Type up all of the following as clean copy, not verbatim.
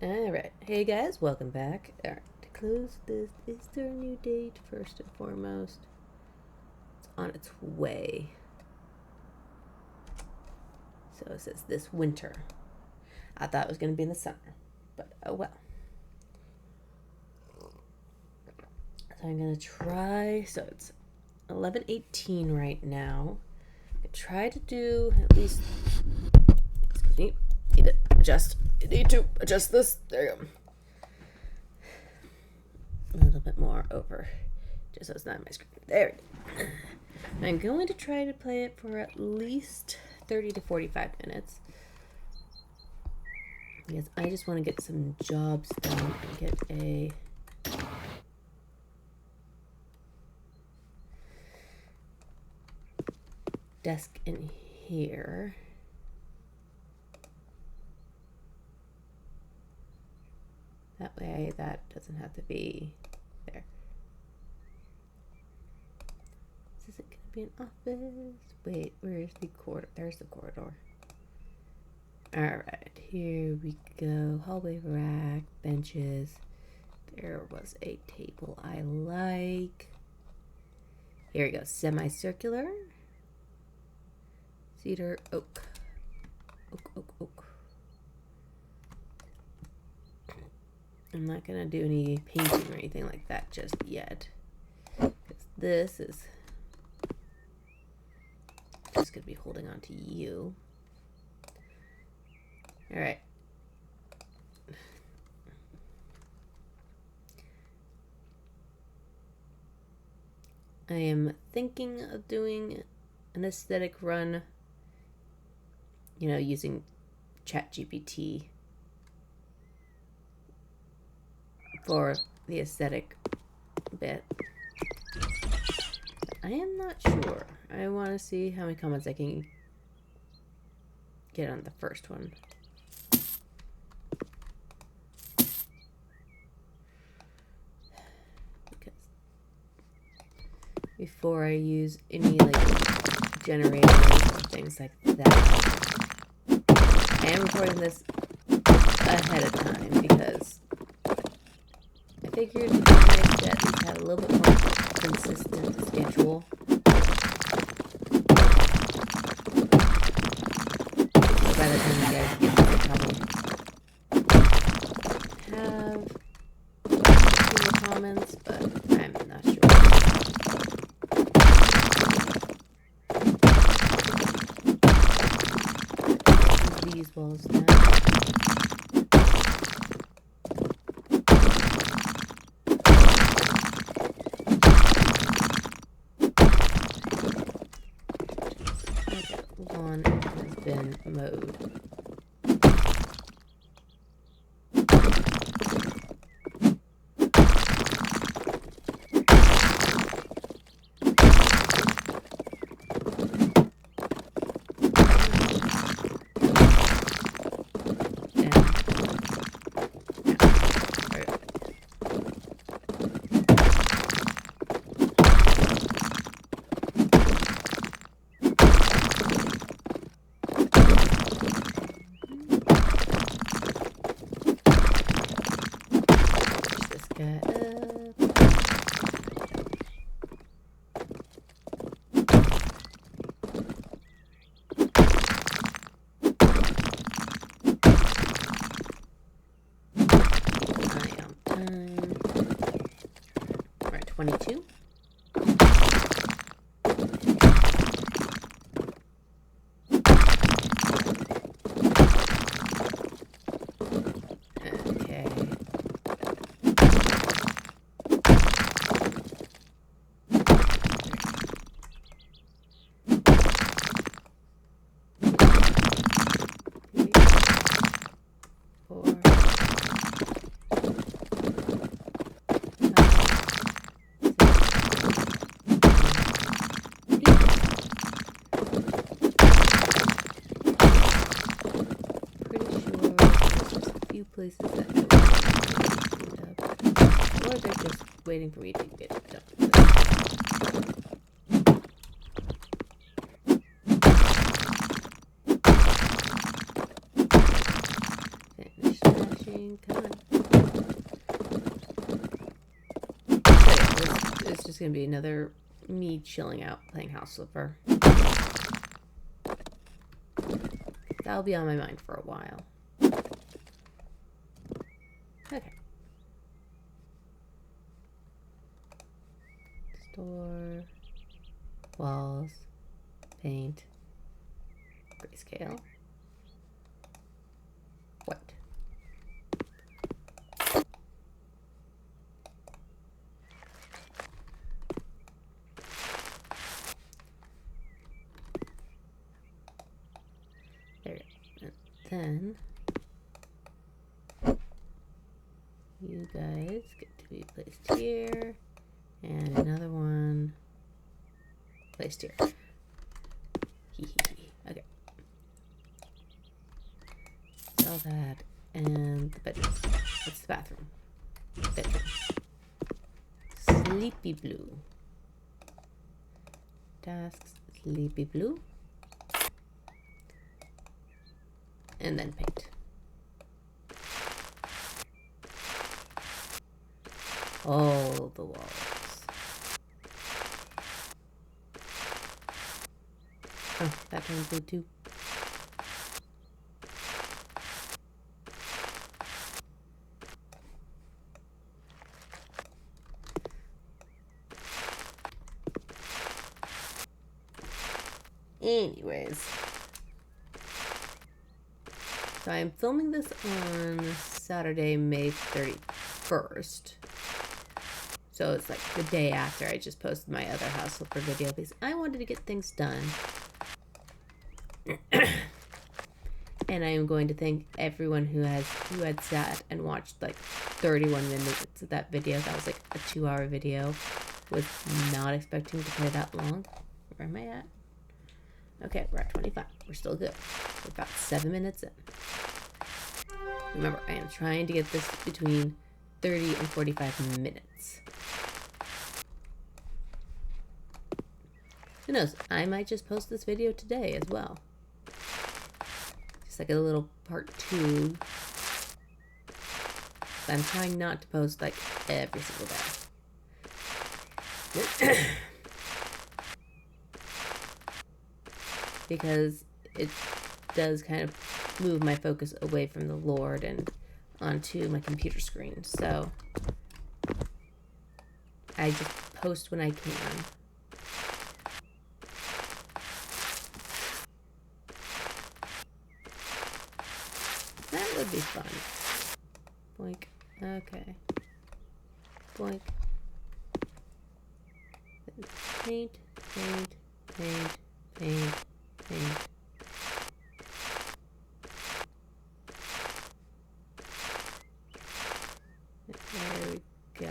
Alright, hey guys, welcome back. Alright, to close this, is there a new date first and foremost? It's on its way. So it says this winter. I thought it was going to be in the summer, but oh well. So I'm going to try, so it's 11:18 right now. I try to do at least, excuse me, need to adjust. You need to adjust this. There you go. A little bit more over, just so it's not on my screen. There we go. I'm going to try to play it for at least 30 to 45 minutes. Because I just want to get some jobs done and get a desk in here. That way that doesn't have to be there. Is it going to be an office? Wait, where's the corridor? There's the corridor. Alright, here we go. Hallway rack, benches. There was a table I like. Here we go. Semicircular. Cedar, oak. Oak. I'm not going to do any painting or anything like that just yet. Because this is just going to be holding on to you. Alright. I am thinking of doing an aesthetic run, using ChatGPT for the aesthetic bit. I am not sure. I want to see how many comments I can get on the first one. Because before I use any generators or things like that. I am recording this ahead of time because I figured it'd be nice to at least have a little bit more consistent schedule. So by the time you guys get there, I'll probably have a few more comments, but I'm not sure. These walls down. Lawn has been mowed. We're at 22. Places that or they're just waiting for me to get done. Finish smashing. Painting, come on. So it's just gonna be another me chilling out playing House Flipper. That'll be on my mind for a while. Okay. Store, walls, paint, grayscale. What? There we go. And then you guys get to be placed here, and another one placed here. Okay. All that, and the bedroom. What's the bathroom? Bedroom. Sleepy blue. Tasks, sleepy blue. And then paint. All the walls. Oh, that turned blue too. Anyways. So I'm filming this on Saturday, May 31st. So it's like the day after I just posted my other House Flipper video because I wanted to get things done. And I am going to thank everyone who had sat and watched like 31 minutes of that video. That was like a 2-hour video. Was not expecting to play that long. Where am I at? Okay, we're at 25. We're still good. We're about 7 minutes in. Remember, I am trying to get this between 30 and 45 minutes. Who knows? I might just post this video today as well. Just like a little part 2. But I'm trying not to post like every single day. Because it does kind of move my focus away from the Lord and onto my computer screen. So I just post when I can. That would be fun. Boink. Okay. Boink. Paint, paint, paint, paint, paint. There we go.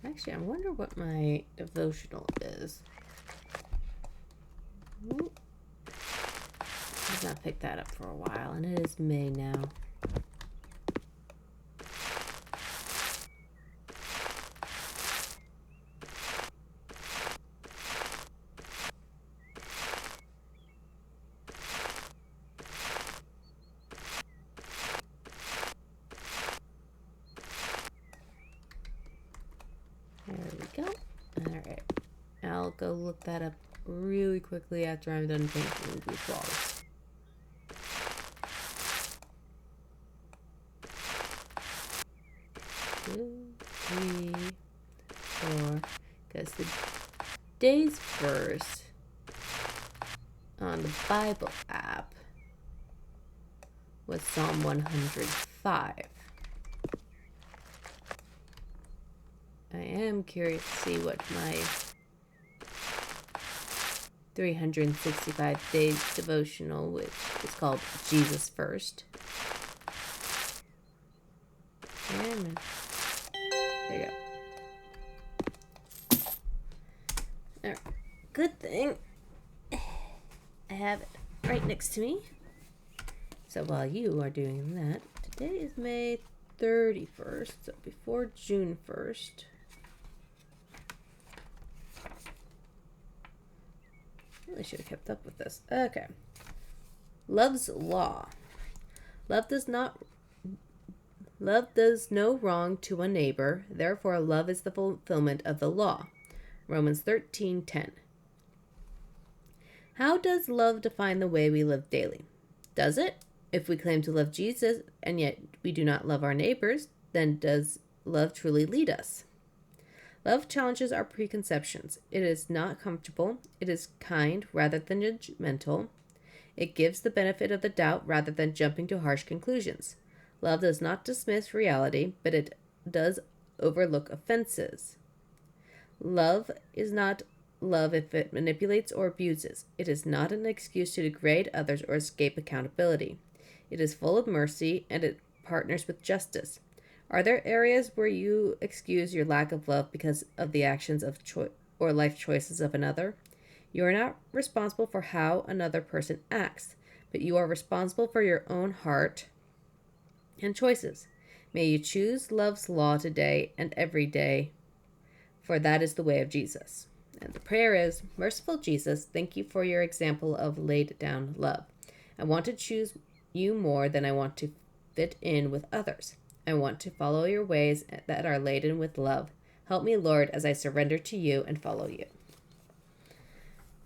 Actually, I wonder what my devotional is. I've not picked that up for a while, and it is May now. There we go. Alright. I'll go look that up really quickly after I'm done painting these walls. Two, three, four. Because the day's verse on the Bible app was Psalm 105. I am curious to see what my 365 days devotional, which is called Jesus First. And there you go. Alright. Good thing I have it right next to me. So while you are doing that, today is May 31st, so before June 1st. Really should have kept up with this. Okay. Love's law. Love does no wrong to a neighbor, therefore love is the fulfillment of the law. Romans 13:10. How does love define the way we live daily? Does it? If we claim to love Jesus and yet we do not love our neighbors, then does love truly lead us? Love challenges our preconceptions. It is not comfortable. It is kind rather than judgmental. It gives the benefit of the doubt rather than jumping to harsh conclusions. Love does not dismiss reality, but it does overlook offenses. Love is not love if it manipulates or abuses. It is not an excuse to degrade others or escape accountability. It is full of mercy and it partners with justice. Are there areas where you excuse your lack of love because of the actions of or life choices of another? You are not responsible for how another person acts, but you are responsible for your own heart and choices. May you choose love's law today and every day, for that is the way of Jesus. And the prayer is, Merciful Jesus, thank you for your example of laid down love. I want to choose you more than I want to fit in with others. I want to follow your ways that are laden with love. Help me, Lord, as I surrender to you and follow you.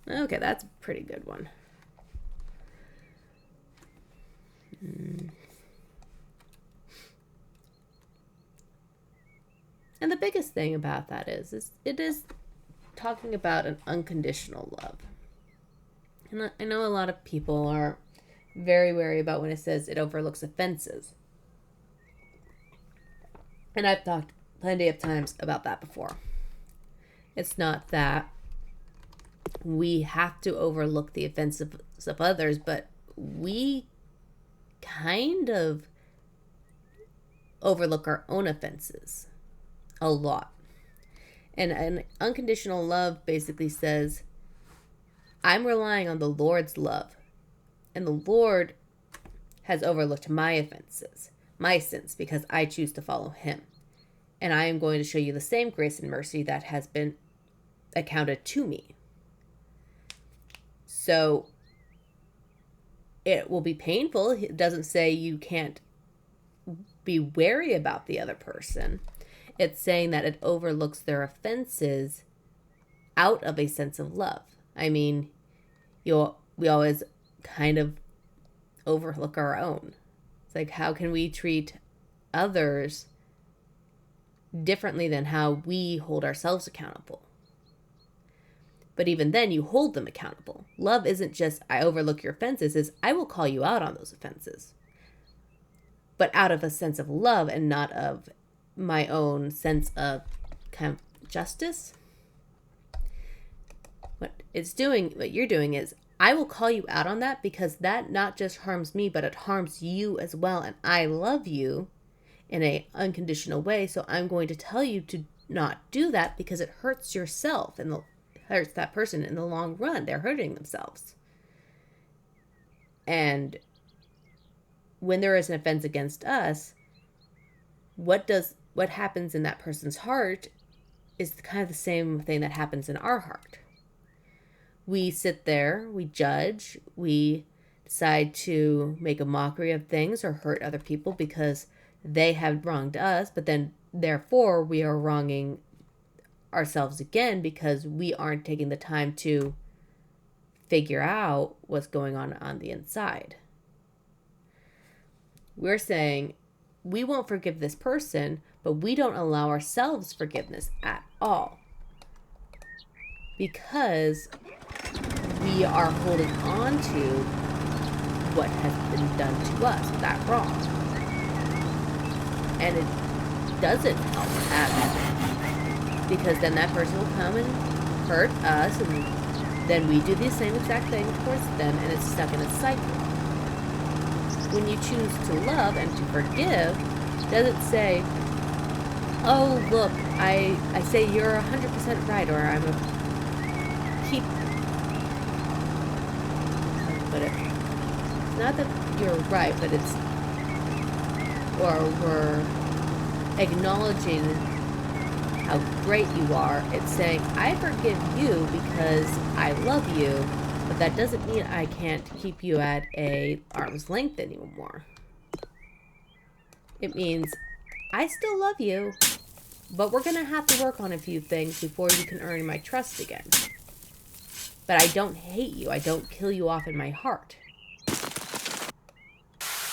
Okay, that's a pretty good one. And the biggest thing about that is it is talking about an unconditional love. And I know a lot of people are very wary about when it says it overlooks offenses. And I've talked plenty of times about that before. It's not that we have to overlook the offenses of others, but we kind of overlook our own offenses a lot. And an unconditional love basically says, I'm relying on the Lord's love. And the Lord has overlooked my offenses, my sins, because I choose to follow him. And I am going to show you the same grace and mercy that has been accounted to me. So it will be painful. It doesn't say you can't be wary about the other person. It's saying that it overlooks their offenses out of a sense of love. I mean, we always kind of overlook our own. It's like, how can we treat others differently than how we hold ourselves accountable? But even then, you hold them accountable. Love isn't just, I overlook your offenses, it's, I will call you out on those offenses. But out of a sense of love and not of my own sense of kind of justice. What you're doing is, I will call you out on that because that not just harms me, but it harms you as well. And I love you in an unconditional way. So I'm going to tell you to not do that because it hurts yourself and hurts that person in the long run. They're hurting themselves. And when there is an offense against us, what happens in that person's heart is kind of the same thing that happens in our heart. We sit there, we judge, we decide to make a mockery of things or hurt other people because they have wronged us, but then therefore we are wronging ourselves again because we aren't taking the time to figure out what's going on the inside. We're saying we won't forgive this person, but we don't allow ourselves forgiveness at all because we are holding on to what has been done to us, that wrong. And it doesn't help at all. Because then that person will come and hurt us, and then we do the same exact thing towards them, and it's stuck in a cycle. When you choose to love and to forgive, it doesn't say, oh, look, I say you're 100% right, or I'm keep... But it's not that you're right, but it's... Or we're acknowledging how great you are. It's saying, I forgive you because I love you, But that doesn't mean I can't keep you at a arm's length anymore. It means I still love you, but we're gonna have to work on a few things before you can earn my trust again. But I don't hate you. I don't kill you off in my heart.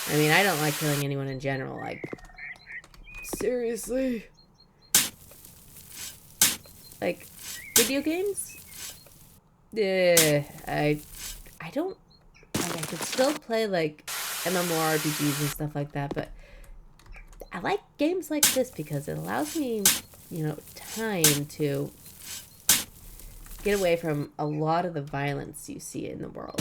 I mean, I don't like killing anyone in general. Like, seriously? Like, video games? I don't... Like, I could still play, like, MMORPGs and stuff like that, but I like games like this because it allows me, you know, time to get away from a lot of the violence you see in the world.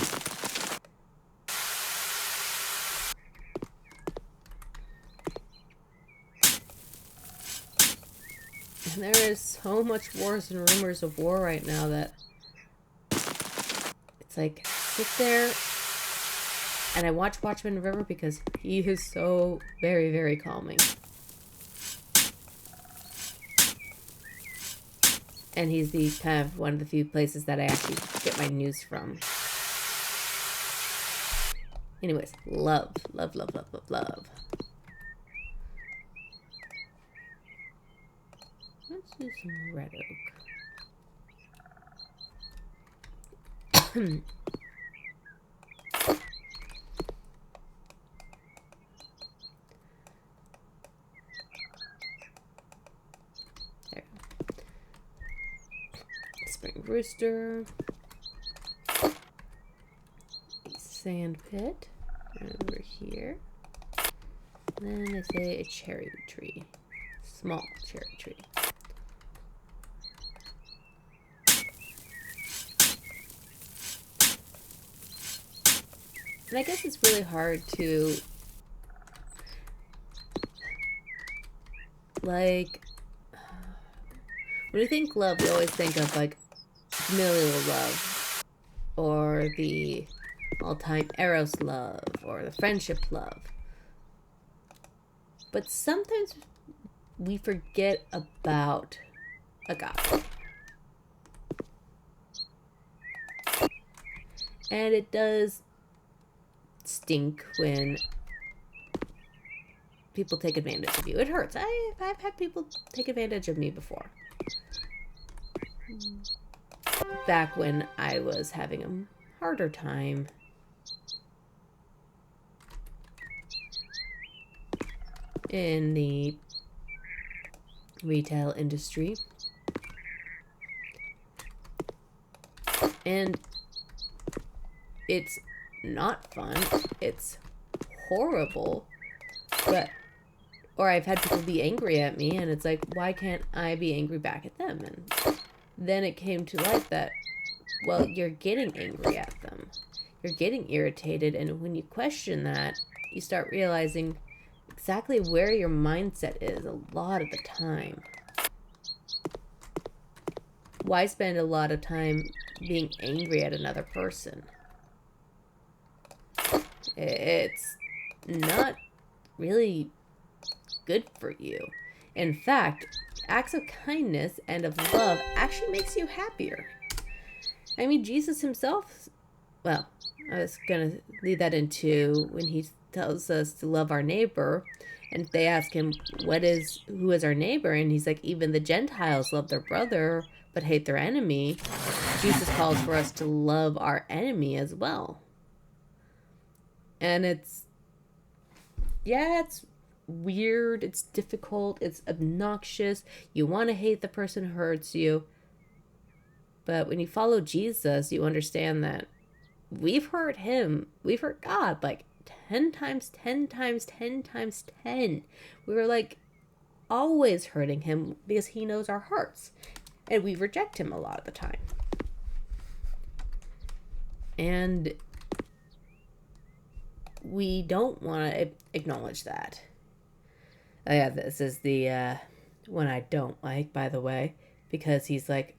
And there is so much wars and rumors of war right now that it's like, sit there and I watch Watchmen River because he is so very, very calming. And he's the kind of one of the few places that I actually get my news from. Anyways, love, love, love, love, love, love. Let's do some red oak. There. Spring rooster. A sand pit. Over here. And then I say a cherry tree. Small cherry tree. And I guess it's really hard to, like, when we think love, we always think of, like, familial love, or the all-time Eros love, or the friendship love. But sometimes we forget about agape. And it does stink when people take advantage of you. It hurts. I've had people take advantage of me before. Back when I was having a harder time in the retail industry. And it's not fun. It's horrible. But, or I've had people be angry at me, and it's like, why can't I be angry back at them? And then it came to light that, well, you're getting angry at them. You're getting irritated, and when you question that, you start realizing exactly where your mindset is a lot of the time. Why spend a lot of time being angry at another person? It's not really good for you. In fact, acts of kindness and of love actually makes you happier. I mean, Jesus himself, well, I was going to lead that into when he tells us to love our neighbor, and they ask him, who is our neighbor? And he's like, even the Gentiles love their brother, but hate their enemy. Jesus calls for us to love our enemy as well. And it's weird, it's difficult, it's obnoxious. You want to hate the person who hurts you. But when you follow Jesus, you understand that we've hurt him. We've hurt God like 10 times 10 times 10 times 10. We were like always hurting him because he knows our hearts. And we reject him a lot of the time. And we don't want to acknowledge that. Oh yeah, this is the one I don't like, by the way, because he's like,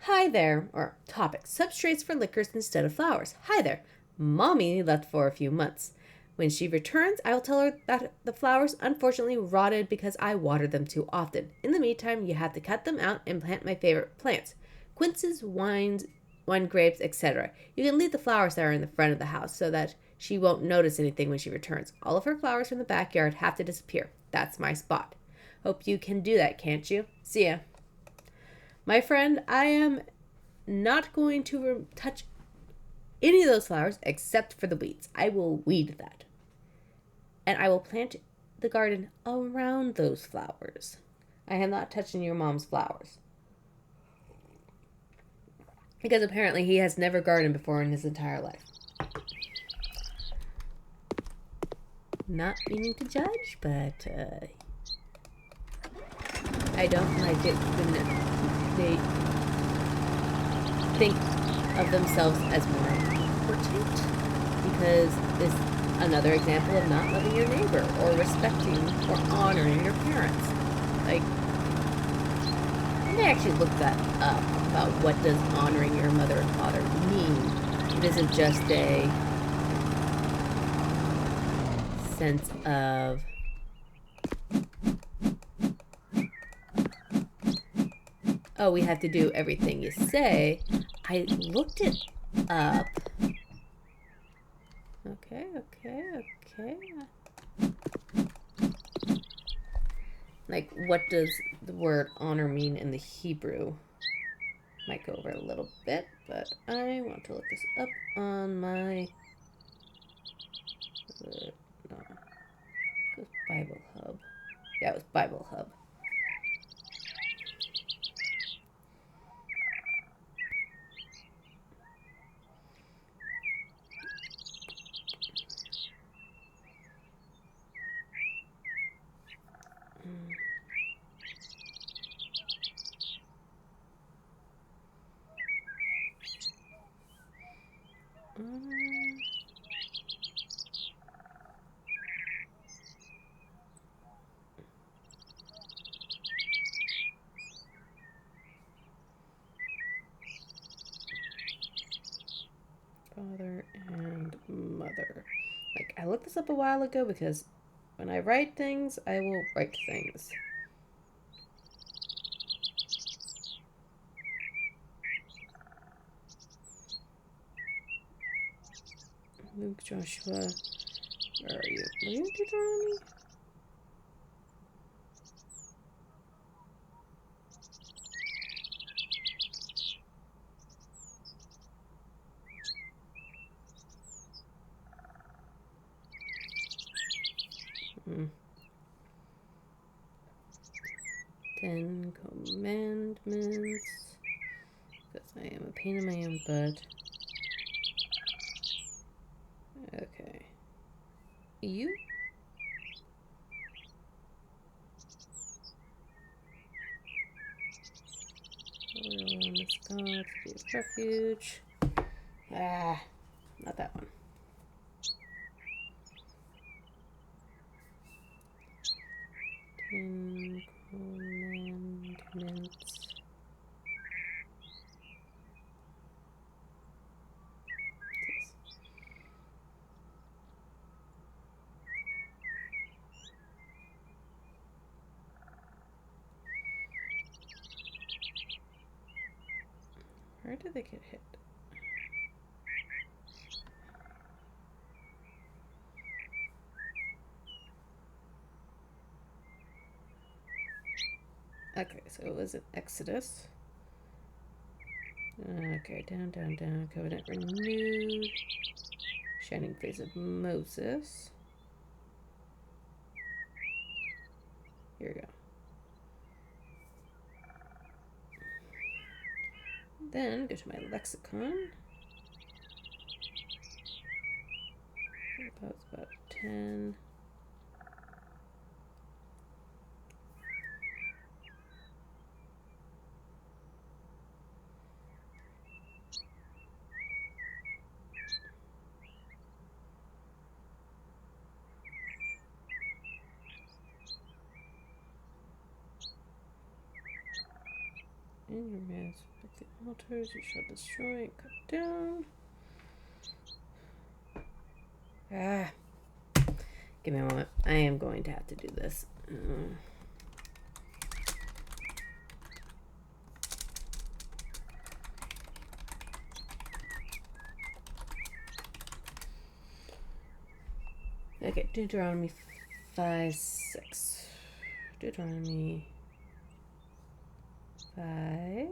hi there, or topic, substrates for liquors instead of flowers. Hi there, Mommy left for a few months. When she returns, I will tell her that the flowers unfortunately rotted because I watered them too often. In the meantime, you have to cut them out and plant my favorite plants. Quinces, wines, one grapes, etc. You can leave the flowers that are in the front of the house so that she won't notice anything when she returns. All of her flowers from the backyard have to disappear. That's my spot. Hope you can do that, can't you? See ya. My friend, I am not going to touch any of those flowers except for the weeds. I will weed that. And I will plant the garden around those flowers. I am not touching your mom's flowers. Because apparently he has never gardened before in his entire life. Not meaning to judge, but I don't like it when they think of themselves as more important, because this is another example of not loving your neighbor or respecting or honoring your parents. Like, I actually looked that up about what does honoring your mother and father mean. It isn't just a sense of oh, we have to do everything you say. I looked it up. Okay. Like, what does the word honor mean in the Hebrew? Might go over a little bit, but I want to look this up on my no, it was Bible Hub. Yeah, it was Bible Hub. Father and mother. Like, I looked this up a while ago because when I write things, I will write things. Luke, Joshua, where are you? Were you Deuteronomy? Ten Commandments. Because I am a pain in my own butt. Okay. You? Oil on this God to be a refuge. Ah, not that one. Ten Commandments. Where did they get hit? Okay, so it was in Exodus. Okay, down. Covenant renewed. Shining face of Moses. Here we go. Then go to my lexicon. That's about 10. In your midst, pick the altars, you shall destroy and cut down. Ah. Give me a moment. I am going to have to do this. Okay, Deuteronomy 5:6. Deuteronomy 5,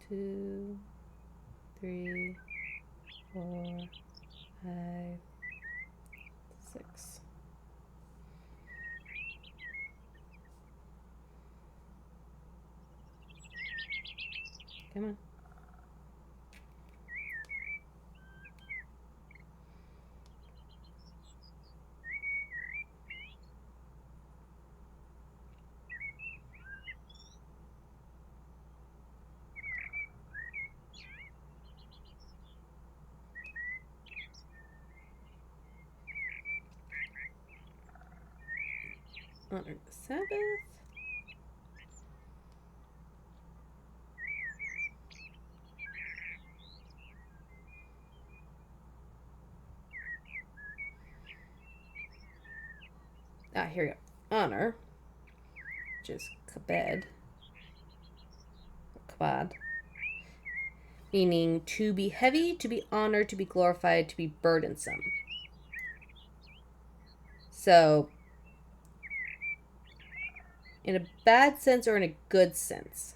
2, 3, 4, 5, 6. Come on. Honor the Sabbath. Here we go. Honor, which is kabed, kabad, meaning to be heavy, to be honored, to be glorified, to be burdensome. So, in a bad sense or in a good sense,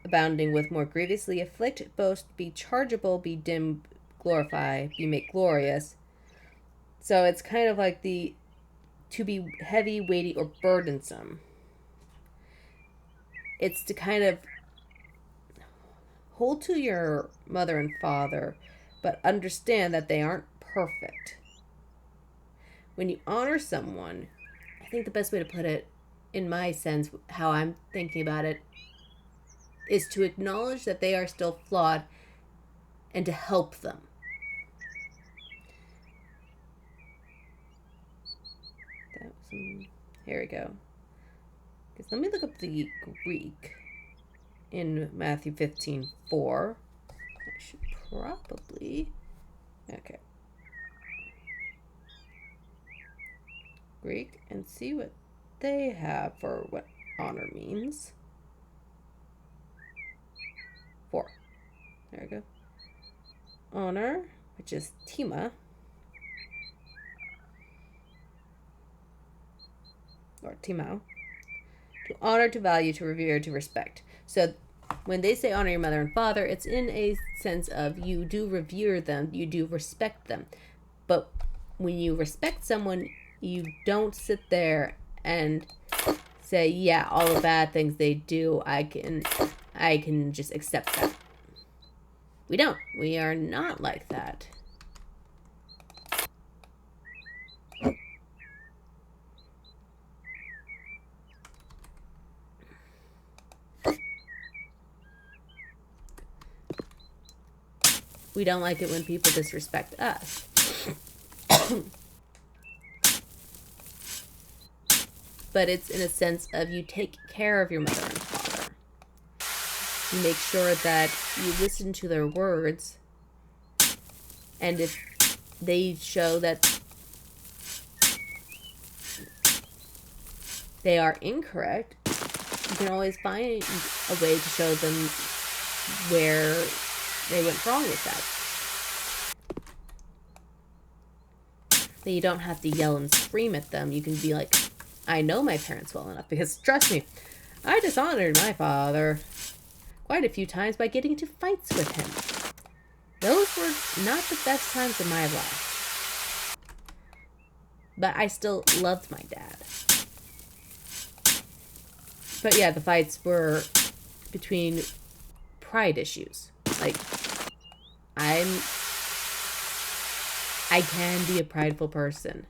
abounding with more grievously afflict, boast, be chargeable, be dim, glorify, be make glorious. So it's kind of like the to be heavy, weighty, or burdensome. It's to kind of hold to your mother and father, but understand that they aren't perfect. When you honor someone, I think the best way to put it, in my sense, how I'm thinking about it, is to acknowledge that they are still flawed and to help them. Here we go. Because let me look up the Greek in Matthew 15:4. I should probably... Okay. Greek and see what they have for what honor means. 4. There we go. Honor, which is tima, or timao. To honor, to value, to revere, to respect. So when they say honor your mother and father, it's in a sense of you do revere them, you do respect them. But when you respect someone, you don't sit there and say, yeah, all the bad things they do, I can just accept that. We don't. We are not like that. We don't like it when people disrespect us. But it's in a sense of you take care of your mother and father. You make sure that you listen to their words. And if they show that they are incorrect, you can always find a way to show them where they went wrong with that. But you don't have to yell and scream at them. You can be like, I know my parents well enough, because trust me, I dishonored my father quite a few times by getting into fights with him. Those were not the best times of my life. But I still loved my dad. But yeah, the fights were between pride issues. Like, I can be a prideful person,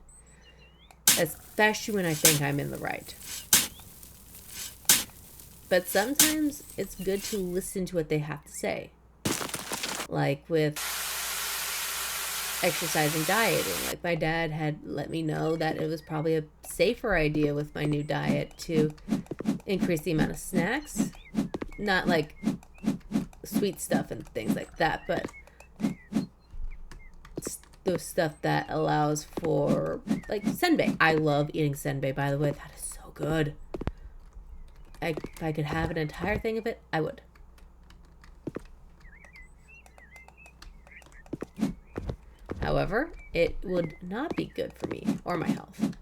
especially when I think I'm in the right. But sometimes it's good to listen to what they have to say. Like with exercise and dieting. Like my dad had let me know that it was probably a safer idea with my new diet to increase the amount of snacks. Not like sweet stuff and things like that, but the stuff that allows for, like, senbei. I love eating senbei, by the way. That is so good. If I could have an entire thing of it, I would. However, it would not be good for me or my health.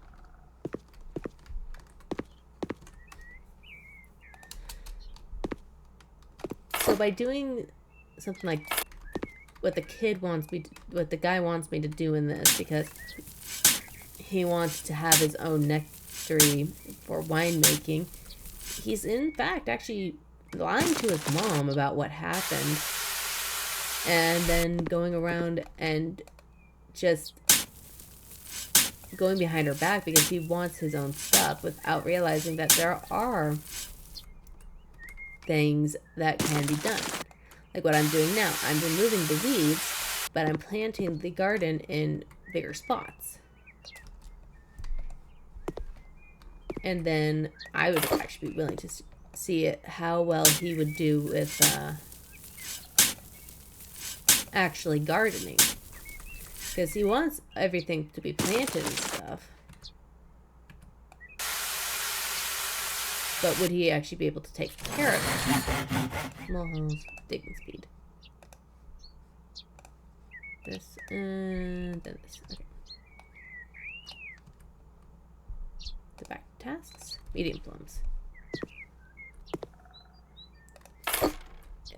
So by doing something like what the guy wants me to do in this, because he wants to have his own nectary for winemaking, he's in fact actually lying to his mom about what happened, and then going around and just going behind her back because he wants his own stuff without realizing that there are things that can be done. Like what I'm doing now. I'm removing the weeds, but I'm planting the garden in bigger spots. And then I would actually be willing to see how well he would do with actually gardening. Because he wants everything to be planted and stuff. But would he actually be able to take care of it? Small holes, digging speed. This, and then this. Okay. The back tasks. Medium plums.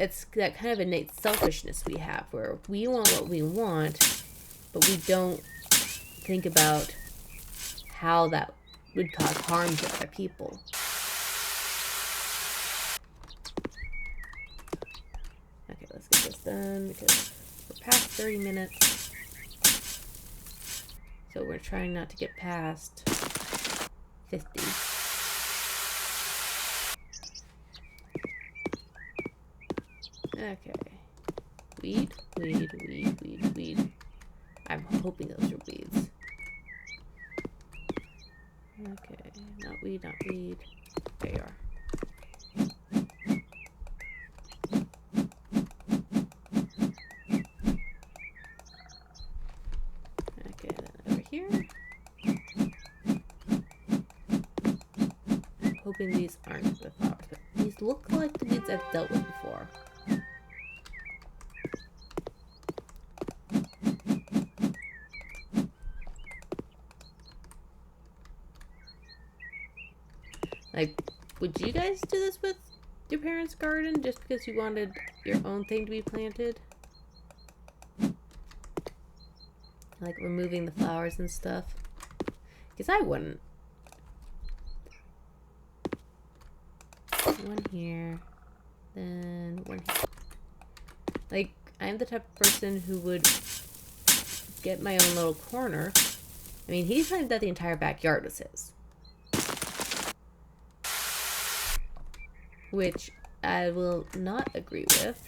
It's that kind of innate selfishness we have, where we want what we want, but we don't think about how that would cause harm to other people. Okay, let's get this done because we're past 30 minutes. So we're trying not to get past 50. Okay. Weed, weed, weed, weed, weed. I'm hoping those are weeds. Okay, not weed, not weed. There you are. Okay, then over here. I'm hoping these aren't the flowers, but these look like the weeds I've dealt with before. Like, would you guys do this with your parents' garden just because you wanted your own thing to be planted? Like removing the flowers and stuff? Because I wouldn't. One here, then one here. Like, I'm the type of person who would get my own little corner. I mean, he claimed that the entire backyard was his. Which I will not agree with,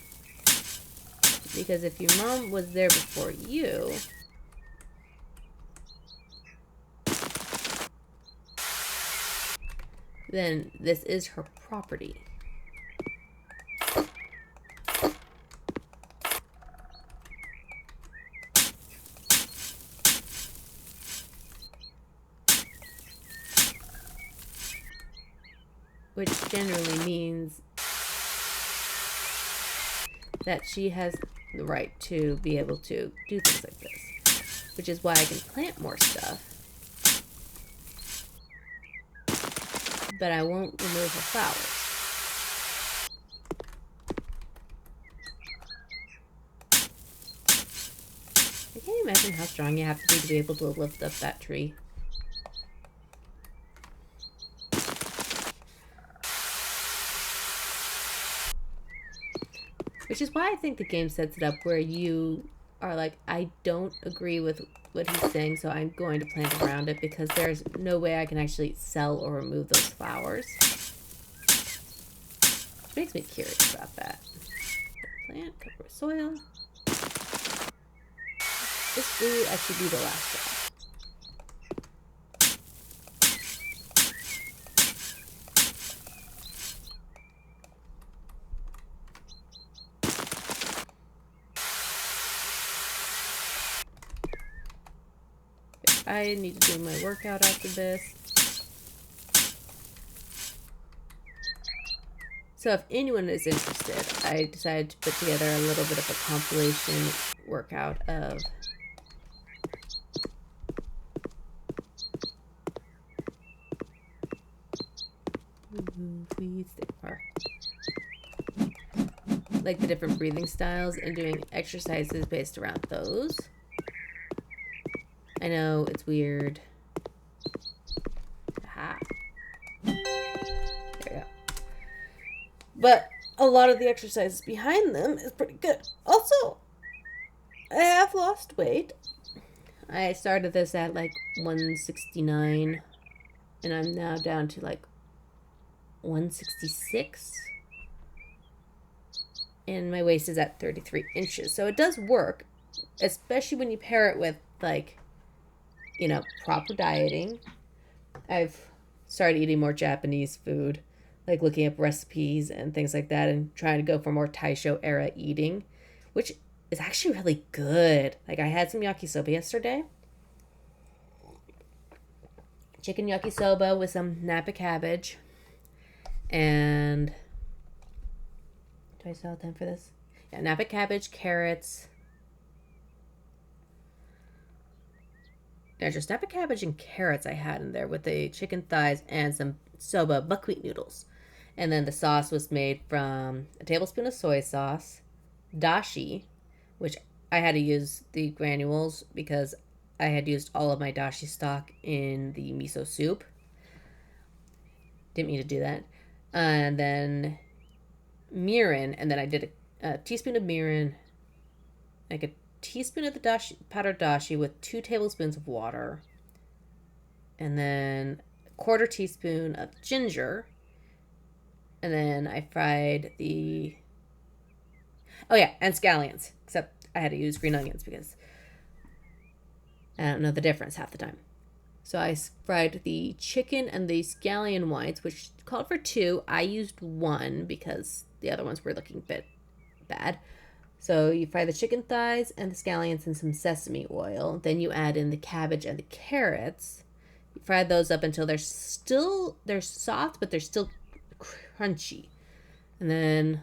because if your mom was there before you, then this is her property. Which generally means that she has the right to be able to do things like this. Which is why I can plant more stuff. But I won't remove her flowers. I can't imagine how strong you have to be able to lift up that tree. Which is why I think the game sets it up where you are like, I don't agree with what he's saying, so I'm going to plant around it because there's no way I can actually sell or remove those flowers. Which makes me curious about that. Plant, cover with soil. This will actually be the last step. I need to do my workout after this. So if anyone is interested, I decided to put together a little bit of a compilation workout of tumbleweeds. There are. Like the different breathing styles and doing exercises based around those. I know it's weird. Aha. There we go. But a lot of the exercises behind them is pretty good. Also, I have lost weight. I started this at like 169 and I'm now down to like 166. And my waist is at 33 inches. So it does work, especially when you pair it with, like, you know, proper dieting. I've started eating more Japanese food, like looking up recipes and things like that and trying to go for more Taisho era eating, which is actually really good. Like, I had some yakisoba yesterday. Chicken yakisoba with some Napa cabbage. And do I still have time for this? Yeah, Napa cabbage, carrots. Yeah, just Napa cabbage and carrots I had in there with the chicken thighs and some soba buckwheat noodles. And then the sauce was made from a tablespoon of soy sauce, dashi, which I had to use the granules because I had used all of my dashi stock in the miso soup. Didn't mean to do that. And then mirin, and then I did a teaspoon of mirin, like a teaspoon of the dashi, powdered dashi with 2 tablespoons of water, and then a quarter teaspoon of ginger, and then I fried the, oh yeah, and scallions, except I had to use green onions because I don't know the difference half the time. So I fried the chicken and the scallion whites, which called for 2. I used 1 because the other ones were looking a bit bad. So you fry the chicken thighs and the scallions in some sesame oil. Then you add in the cabbage and the carrots. You fry those up until they're soft, but they're still crunchy. And then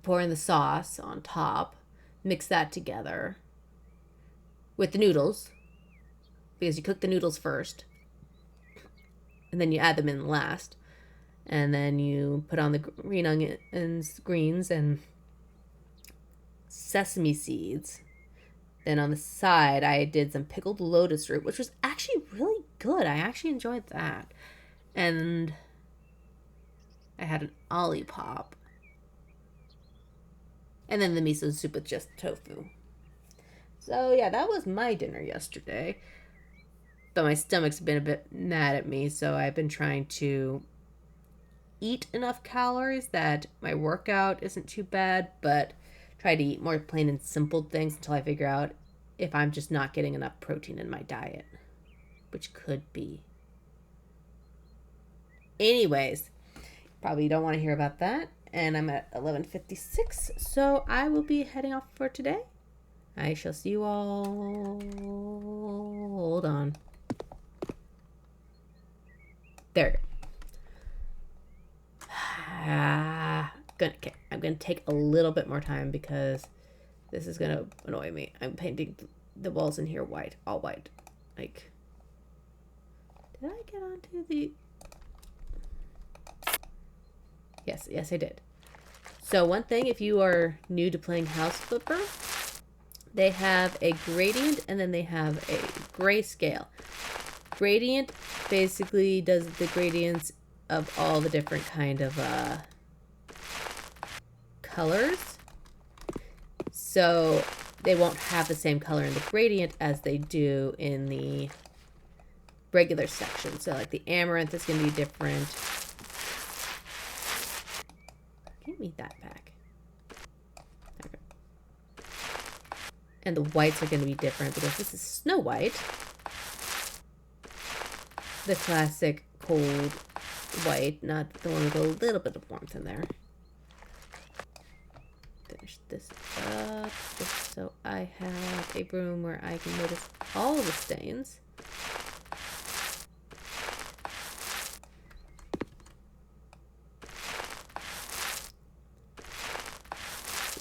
pour in the sauce on top. Mix that together with the noodles, because you cook the noodles first and then you add them in last, and then you put on the green onions, greens, and sesame seeds. Then on the side I did some pickled lotus root, which was actually really good. I actually enjoyed that. And I had an olipop, and then the miso soup with just tofu. So yeah, that was my dinner yesterday. But my stomach's been a bit mad at me, so I've been trying to eat enough calories that my workout isn't too bad, but try to eat more plain and simple things until I figure out if I'm just not getting enough protein in my diet, which could be. Anyways, probably don't want to hear about that, and I'm at 11:56, so I will be heading off for today. I shall see you all. Hold on. There. Okay, I'm gonna take a little bit more time because this is gonna annoy me. I'm painting the walls in here white, all white. Like, did I get onto the? Yes, I did. So one thing, if you are new to playing House Flipper, they have a gradient and then they have a grayscale. Gradient basically does the gradients of all the different kind of colors. So they won't have the same color in the gradient as they do in the regular section. So like the amaranth is going to be different. Give me that back. Okay. And the whites are going to be different because this is Snow White. The classic cold white, not the one with a little bit of warmth in there. Finish this up just so I have a broom where I can notice all the stains.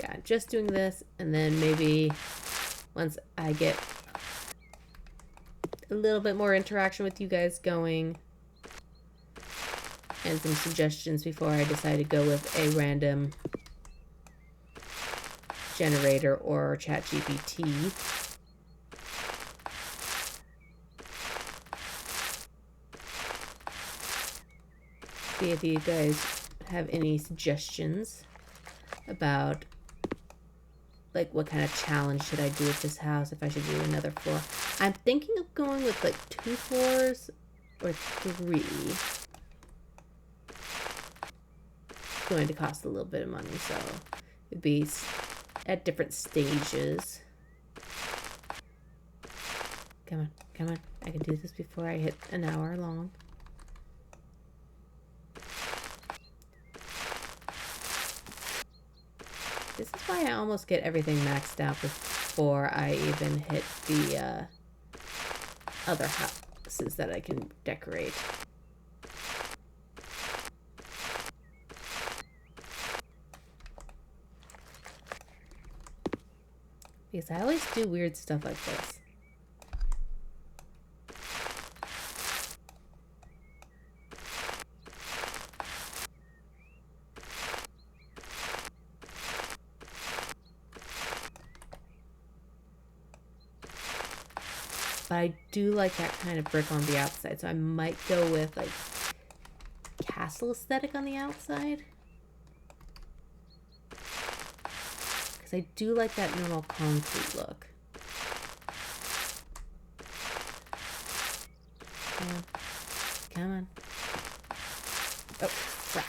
Yeah, just doing this, and then maybe once I get a little bit more interaction with you guys going, and some suggestions before I decide to go with a random generator or ChatGPT. See if you guys have any suggestions about like what kind of challenge should I do with this house, if I should do another floor. I'm thinking of going with like 2 floors or 3. It's going to cost a little bit of money, so it'd be at different stages. Come on, come on. I can do this before I hit an hour long. This is why I almost get everything maxed out before I even hit the other houses that I can decorate. Because I always do weird stuff like this. But I do like that kind of brick on the outside, so I might go with like castle aesthetic on the outside. Because I do like that normal concrete look. Come on. Come on. Oh, crap.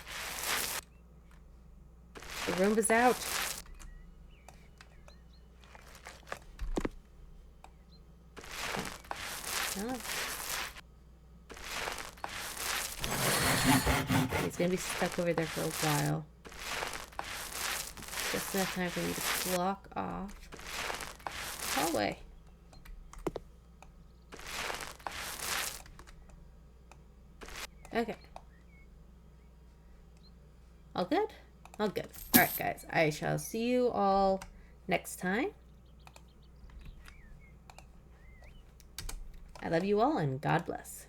The Roomba's out. He's gonna be stuck over there for a while. Just enough time for me to block off the hallway. Okay. All good? All good. Alright, guys. I shall see you all next time. I love you all, and God bless.